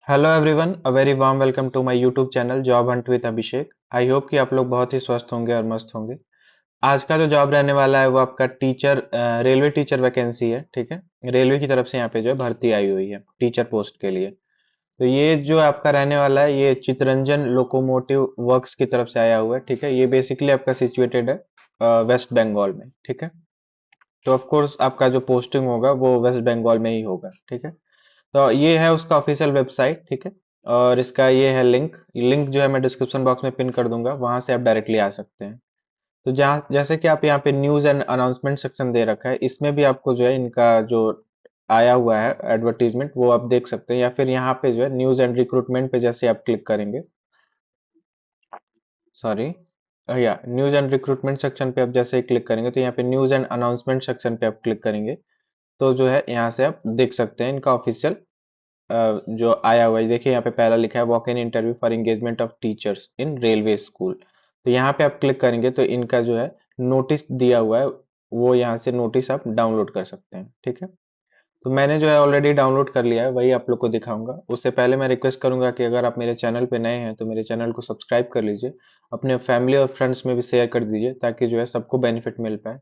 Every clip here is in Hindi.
Hello everyone, a very warm welcome to my YouTube channel job hunt with Abhishek. I hope कि आप लोग बहुत ही स्वस्थ होंगे और मस्त होंगे। आज का जो जॉब रहने वाला है वो आपका टीचर रेलवे टीचर वैकेंसी है। ठीक है, रेलवे की तरफ से यहाँ पे जो है भर्ती आई हुई है टीचर पोस्ट के लिए। तो ये जो आपका रहने वाला है ये चितरंजन लोकोमोटिव वर्क्स की तरफ से आया हुआ है। ठीक है, ये बेसिकली आपका सिचुएटेड है वेस्ट बंगाल में। ठीक है, तो ऑफ कोर्स आपका जो पोस्टिंग होगा वो वेस्ट बंगाल में ही होगा। ठीक है, तो ये है उसका ऑफिशियल वेबसाइट। ठीक है, और इसका ये है लिंक लिंक जो है मैं डिस्क्रिप्शन बॉक्स में पिन कर दूंगा, वहां से आप डायरेक्टली आ सकते हैं। तो जहाँ जैसे कि आप यहाँ पे न्यूज एंड अनाउंसमेंट सेक्शन दे रखा है, इसमें भी आपको जो है इनका जो आया हुआ है एडवर्टीजमेंट वो आप देख सकते हैं, या फिर यहाँ पे जो है न्यूज एंड रिक्रूटमेंट पे जैसे आप क्लिक करेंगे, सॉरी, या न्यूज एंड रिक्रूटमेंट सेक्शन पे आप जैसे ही क्लिक करेंगे तो यहाँ पे न्यूज एंड अनाउंसमेंट सेक्शन पे आप क्लिक करेंगे, तो जो है यहाँ से आप देख सकते हैं इनका ऑफिशियल जो आया हुआ है। देखिए यहाँ पे पहला लिखा है walk in interview for engagement of teachers in railway school. तो यहाँ पे आप क्लिक करेंगे तो इनका जो है नोटिस दिया हुआ है, वो यहाँ से नोटिस आप डाउनलोड कर सकते हैं। ठीक है, तो मैंने जो है ऑलरेडी डाउनलोड कर लिया है, वही आप लोग को दिखाऊंगा। उससे पहले मैं रिक्वेस्ट करूंगा कि अगर आप मेरे चैनल पे नए हैं तो मेरे चैनल को सब्सक्राइब कर लीजिए, अपने फैमिली और फ्रेंड्स में भी शेयर कर दीजिए ताकि जो है सबको बेनिफिट मिल पाए।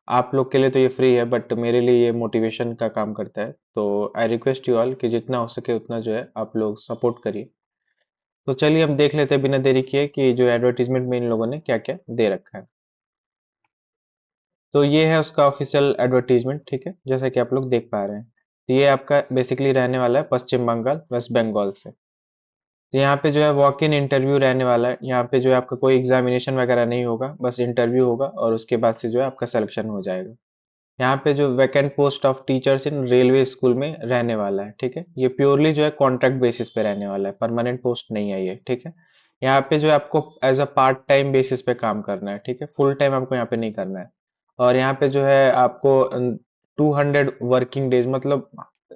आप लोग के लिए तो ये फ्री है बट मेरे लिए ये मोटिवेशन का काम करता है। तो आई रिक्वेस्ट यू ऑल कि जितना हो सके उतना जो है आप लोग सपोर्ट करिए। तो चलिए हम देख लेते हैं बिना देरी किए कि जो एडवर्टीजमेंट में इन लोगों ने क्या क्या दे रखा है। तो ये है उसका ऑफिशियल एडवर्टीजमेंट। ठीक है, जैसा कि आप लोग देख पा रहे हैं, तो ये आपका बेसिकली रहने वाला है पश्चिम बंगाल वेस्ट बंगाल से। तो यहाँ पे जो है वॉक इन इंटरव्यू रहने वाला है। यहाँ पे जो है आपका कोई एग्जामिनेशन वगैरह नहीं होगा, बस इंटरव्यू होगा और उसके बाद से जो है आपका सिलेक्शन हो जाएगा। यहाँ पे जो vacant post of teachers in railway school में रहने वाला है। ठीक है, ये प्योरली जो है कॉन्ट्रैक्ट बेसिस पे रहने वाला है, परमानेंट पोस्ट नहीं है ये। ठीक है, यहाँ पे जो है आपको as a part time basis पे काम करना है। ठीक है, फुल टाइम आपको यहाँ पे नहीं करना है। और यहाँ पे जो है आपको 200 वर्किंग डेज, मतलब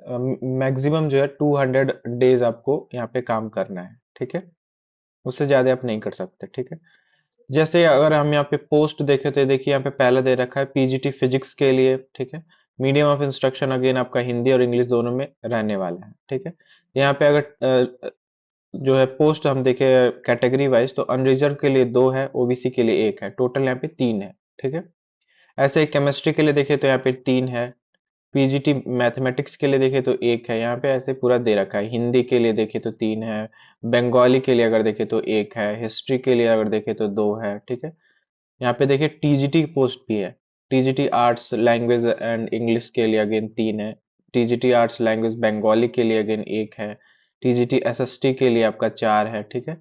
मैक्सिमम जो है 200 डेज आपको यहाँ पे काम करना है। ठीक है, उससे ज्यादा आप नहीं कर सकते। ठीक है, जैसे अगर हम यहाँ पे पोस्ट देखें तो देखिए यहाँ पे पहला दे रखा है पीजीटी फिजिक्स के लिए। ठीक है, मीडियम ऑफ इंस्ट्रक्शन अगेन आपका हिंदी और इंग्लिश दोनों में रहने वाला है। ठीक है, यहाँ पे अगर जो है पोस्ट हम देखें कैटेगरी वाइज तो अनरिजर्व के लिए दो है, ओबीसी के लिए एक है, टोटल यहाँ पे तीन है। ठीक है, ऐसे केमिस्ट्री के लिए देखें तो यहाँ पे तीन है, पीजीटी मैथमेटिक्स के लिए देखें तो एक है। यहाँ पे ऐसे पूरा दे रखा है। हिंदी के लिए देखें तो तीन है, बंगाली के लिए अगर देखें तो एक है, हिस्ट्री के लिए अगर देखें तो दो है। ठीक है, यहाँ पे देखिए टीजीटी पोस्ट भी है। TGT arts language and English के लिए अगेन तीन है, टीजीटी आर्ट्स लैंग्वेज बंगाली के लिए अगेन एक है, टीजीटी एसएसटी के लिए आपका चार है। ठीक है,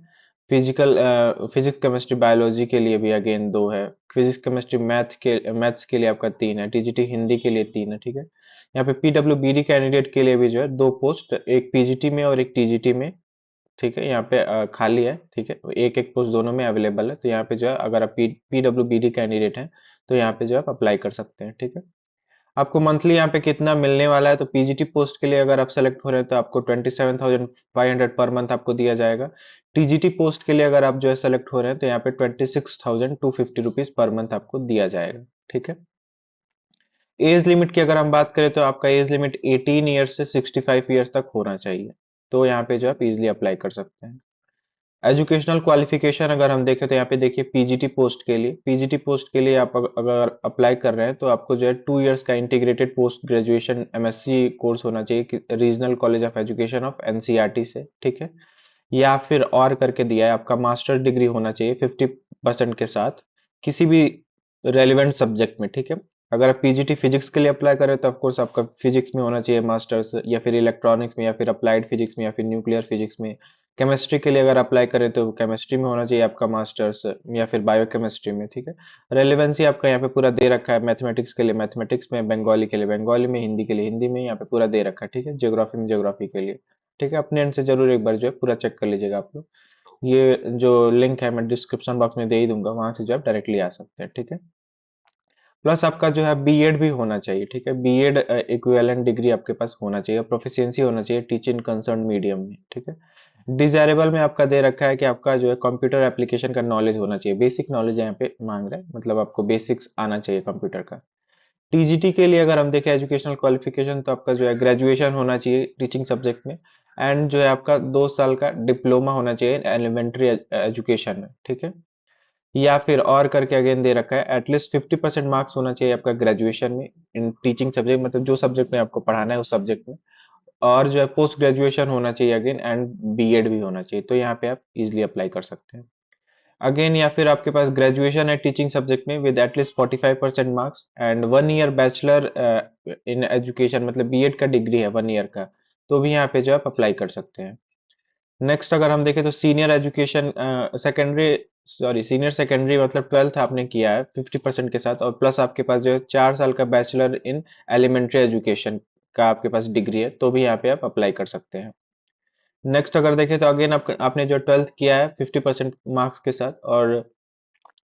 फिजिक्स केमिस्ट्री बायोलॉजी के लिए भी अगेन दो है, फिजिक्स केमिस्ट्री मैथ्स के लिए आपका तीन है, टीजीटी हिंदी के लिए तीन है। ठीक है, यहाँ पे पीडब्ल्यूबीडी कैंडिडेट के लिए भी जो है दो पोस्ट, एक पीजीटी में और एक टीजीटी में। ठीक है, यहाँ पे खाली है। ठीक है, एक एक पोस्ट दोनों में अवेलेबल है। तो यहाँ पे जो है अगर आप पीडब्ल्यूबीडी कैंडिडेट हैं तो यहाँ पे जो है आप अप्लाई कर सकते हैं। ठीक है, आपको मंथली यहाँ पे कितना मिलने वाला है, तो पीजीटी पोस्ट के लिए अगर आप सेलेक्ट हो रहे हैं तो आपको 27,500 पर मंथ आपको दिया जाएगा। टीजीटी पोस्ट के लिए अगर आप जो है सेलेक्ट हो रहे हैं तो यहाँ पे 26,250 रुपीज पर मंथ आपको दिया जाएगा। ठीक है, एज लिमिट की अगर हम बात करें तो आपका एज लिमिट 18 ईयर्स से 65 ईयर्स तक होना चाहिए। तो यहाँ पे जो आप इजिली अप्लाई कर सकते हैं। एजुकेशनल क्वालिफिकेशन अगर हम देखें तो यहाँ पे देखिए पीजीटी पोस्ट के लिए आप अगर अप्लाई कर रहे हैं तो आपको जो है 2 इयर्स का integrated post graduation MSc course होना चाहिए regional college of education of NCERT से। ठीक है, या फिर और करके दिया है आपका मास्टर डिग्री होना चाहिए 50% के साथ किसी भी रेलिवेंट सब्जेक्ट में। ठीक है, अगर आप पीजीटी फिजिक्स के लिए अप्लाई करें तो ऑफकोर्स आपका फिजिक्स में होना चाहिए मास्टर्स, या फिर इलेक्ट्रॉनिक्स में, या फिर अप्लाइड फिजिक्स में, या फिर न्यूक्लियर फिजिक्स में। केमिस्ट्री के लिए अगर अप्लाई करें तो केमिस्ट्री में होना चाहिए आपका मास्टर्स, या फिर बायोकेमिस्ट्री में। ठीक है, रेलेवेंसी आपका यहाँ पे पूरा दे रखा है। मैथमेटिक्स के लिए मैथमेटिक्स में, बंगाली के लिए बंगाली में, हिंदी के लिए हिंदी में, यहाँ पे पूरा दे रखा है। ठीक है, ज्योग्राफी में ज्योग्राफी के लिए। ठीक है, अपने एंड से जरूर एक बार जो है पूरा चेक कर लीजिएगा आप लोग। ये जो लिंक है मैं डिस्क्रिप्शन बॉक्स में दे ही दूंगा, वहां से जो आप डायरेक्टली आ सकते हैं। ठीक है, प्लस आपका जो है बीएड भी होना चाहिए। ठीक है, बीएड इक्विवेलेंट डिग्री आपके पास होना चाहिए, प्रोफिशिएंसी होना चाहिए टीचिंग कंसर्न मीडियम में। ठीक है, डिजायरेबल में आपका दे रखा है कि आपका जो है कंप्यूटर एप्लीकेशन का नॉलेज होना चाहिए, बेसिक नॉलेज यहाँ पे मांग रहा है, मतलब आपको बेसिक्स आना चाहिए कंप्यूटर का। टीजीटी के लिए अगर हम देखें एजुकेशनल क्वालिफिकेशन तो आपका जो है ग्रेजुएशन होना चाहिए टीचिंग सब्जेक्ट में, एंड जो है आपका 2 साल का डिप्लोमा होना चाहिए एलिमेंट्री एजुकेशन में, ठीक है। या फिर और करके अगेन दे रखा है एटलीस्ट 50% मार्क्स होना चाहिए आपका ग्रेजुएशन में इन टीचिंग सब्जेक्ट, मतलब जो सब्जेक्ट में आपको पढ़ाना है उस सब्जेक्ट में। और जो है पोस्ट ग्रेजुएशन होना चाहिए अगेन, एंड बीएड भी होना चाहिए, तो यहाँ पे आप इजिली अप्लाई कर सकते हैं अगेन। या फिर आपके पास ग्रेजुएशन है टीचिंग सब्जेक्ट में with at least 45% marks and 1 year bachelor in education, मतलब बीएड का डिग्री है 1 ईयर का, तो भी यहाँ पे जो आप अप्लाई कर सकते हैं। नेक्स्ट अगर हम देखें तो senior education secondary, sorry senior secondary मतलब 12th आपने किया है 50% के साथ, और प्लस आपके पास जो है 4 साल का बैचलर इन एलिमेंट्री एजुकेशन का आपके पास डिग्री है, तो भी यहाँ पे आप अप्लाई कर सकते हैं। नेक्स्ट अगर देखें तो अगेन आपने जो 12th किया है 50% मार्क्स के साथ, और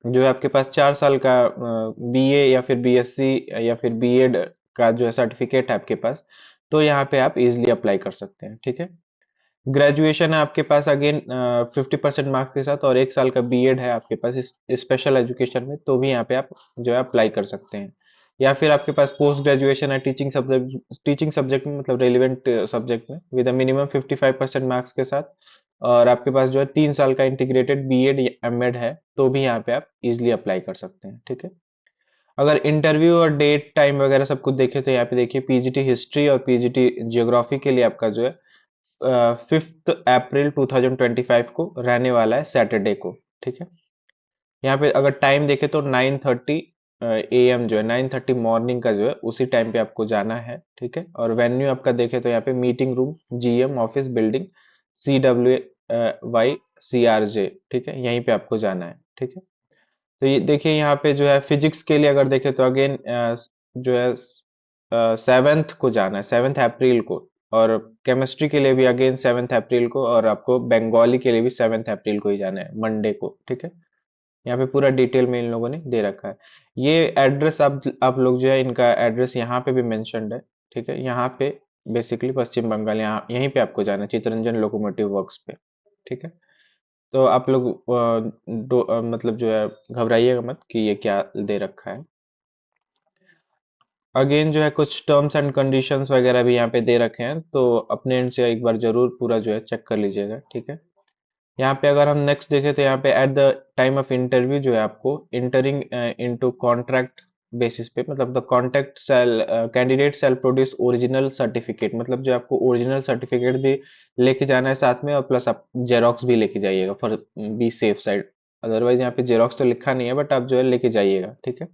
जो है आपके पास 4 साल का बीए या फिर बीएससी या फिर बीएड का जो है सर्टिफिकेट है आपके पास, तो यहाँ पे आप इजिली अप्लाई कर सकते हैं, ठीक है। ग्रेजुएशन है आपके पास अगेन 50% मार्क्स के साथ, और 1 साल का बीएड है आपके पास इस स्पेशल एजुकेशन में, तो भी यहाँ पे आप जो है अप्लाई कर सकते हैं। या फिर आपके पास पोस्ट ग्रेजुएशन है टीचिंग सब्जेक्ट में, मतलब रेलिवेंट सब्जेक्ट में विद मिनिमम 55% मार्क्स के साथ, और आपके पास जो है 3 साल का इंटीग्रेटेड बीएड या एमएड है, तो भी यहाँ पे आप इजिली अप्लाई कर सकते हैं, ठीक है। अगर इंटरव्यू और डेट टाइम वगैरह सब कुछ देखें तो यहाँ पे देखिए पीजीटी हिस्ट्री और पीजीटी जियोग्राफी के लिए आपका जो है 5 अप्रैल 2025 को रहने वाला है सैटरडे को, ठीक है। यहाँ पे अगर टाइम देखें तो 9:30 AM जो है 9:30 मॉर्निंग का जो है उसी टाइम पे आपको जाना है, ठीक है। और वेन्यू आपका देखें तो यहाँ पे meeting room GM office building CWY CRJ, ठीक है, यहीं पे आपको जाना है, ठीक है। तो ये देखिए यहाँ पे जो है फिजिक्स के लिए अगर देखें तो अगेन जो है 7th को जाना है, 7 अप्रैल को, और केमिस्ट्री के लिए भी अगेन 7 अप्रैल को, और आपको बंगाली के लिए भी 7 अप्रैल को ही जाना है मंडे को, ठीक है। यहाँ पे पूरा डिटेल में इन लोगों ने दे रखा है। ये एड्रेस आप लोग जो है इनका एड्रेस यहाँ पे भी मेंशन्ड है, ठीक है। यहाँ पे बेसिकली पश्चिम बंगाल, यहाँ यहीं पे आपको जाना है चितरंजन लोकोमोटिव वर्क्स पे, ठीक है। तो आप लोग मतलब जो है घबराइएगा मत कि ये क्या दे रखा है। अगेन जो है कुछ टर्म्स एंड कंडीशंस वगैरह भी यहाँ पे दे रखे हैं, तो अपने एंड से एक बार जरूर पूरा जो है चेक कर लीजिएगा, ठीक है। यहाँ पे अगर हम नेक्स्ट देखें तो यहाँ पे at the time of interview जो है आपको इंटरिंग इनटू कॉन्ट्रैक्ट बेसिस पे, मतलब the contract shall candidate shall produce original certificate, मतलब जो आपको ओरिजिनल सर्टिफिकेट भी लेके जाना है साथ में, और प्लस आप जेरोक्स भी लेके जाइएगा for be safe side. Otherwise यहाँ पे जेरोक्स तो लिखा नहीं है, बट आप जो है लेके जाइएगा, ठीक है।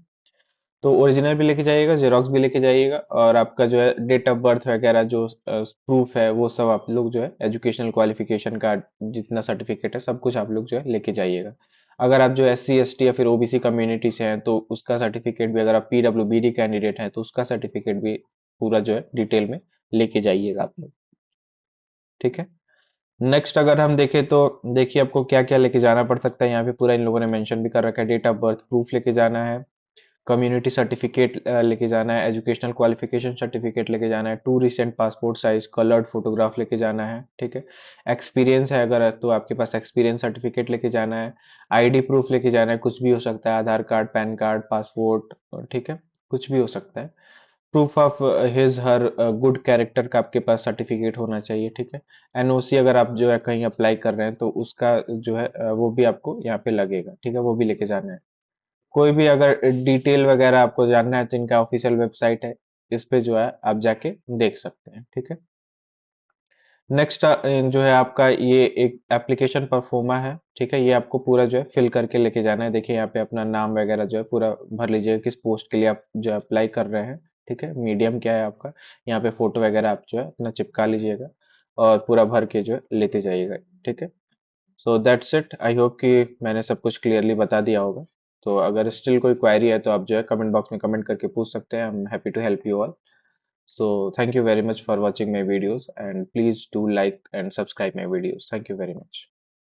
तो ओरिजिनल भी लेके जाइएगा, जेरोक्स भी लेके जाइएगा, और आपका जो है डेट ऑफ बर्थ वगैरह जो प्रूफ है वो सब आप लोग जो है एजुकेशनल क्वालिफिकेशन का जितना सर्टिफिकेट है सब कुछ आप लोग जो है लेके जाइएगा। अगर आप जो SC ST या फिर ओबीसी कम्युनिटी से हैं तो उसका सर्टिफिकेट भी, अगर आप PWBD कैंडिडेट हैं तो उसका सर्टिफिकेट भी पूरा जो है डिटेल में लेके जाइएगा आप लोग, ठीक है। नेक्स्ट अगर हम देखें तो देखिए आपको क्या क्या लेके जाना पड़ सकता है, यहाँ पे पूरा इन लोगों ने मेंशन भी कर रखा है। डेट ऑफ बर्थ प्रूफ लेके जाना है, कम्युनिटी सर्टिफिकेट लेके जाना है, एजुकेशनल क्वालिफिकेशन सर्टिफिकेट लेके जाना है, 2 recent passport size coloured photograph लेके जाना है, ठीक है। एक्सपीरियंस है अगर तो आपके पास एक्सपीरियंस सर्टिफिकेट लेके जाना है, आईडी प्रूफ लेके जाना है, कुछ भी हो सकता है, आधार कार्ड, पैन कार्ड, पासपोर्ट, ठीक है, कुछ भी हो सकता है। Proof of his her good character का आपके पास सर्टिफिकेट होना चाहिए, ठीक है। एनओसी अगर आप जो है कहीं अप्लाई कर रहे हैं तो उसका जो है वो भी आपको यहाँ पे लगेगा, ठीक है, वो भी लेके जाना है। कोई भी अगर डिटेल वगैरह आपको जानना है तो इनका ऑफिशियल वेबसाइट है, इस पे जो है आप जाके देख सकते हैं, ठीक है। नेक्स्ट जो है आपका ये एक एप्लीकेशन परफॉर्मा है, ठीक है, ये आपको पूरा जो है फिल करके लेके जाना है। देखिए यहाँ पे अपना नाम वगैरह जो है पूरा भर लीजिएगा, किस पोस्ट के लिए आप जो अप्लाई कर रहे हैं, ठीक है, मीडियम क्या है आपका, यहाँ पे फोटो वगैरह आप जो है अपना चिपका लीजिएगा, और पूरा भर के जो है लेते जाइएगा, ठीक है। So that's it, I hope कि मैंने सब कुछ क्लियरली बता दिया होगा। तो अगर स्टिल कोई क्वेरी है तो आप जो है कमेंट बॉक्स में कमेंट करके पूछ सकते हैं, I am happy to help you all. So thank you very much for watching my videos, and please do like and subscribe my videos. Thank you very much.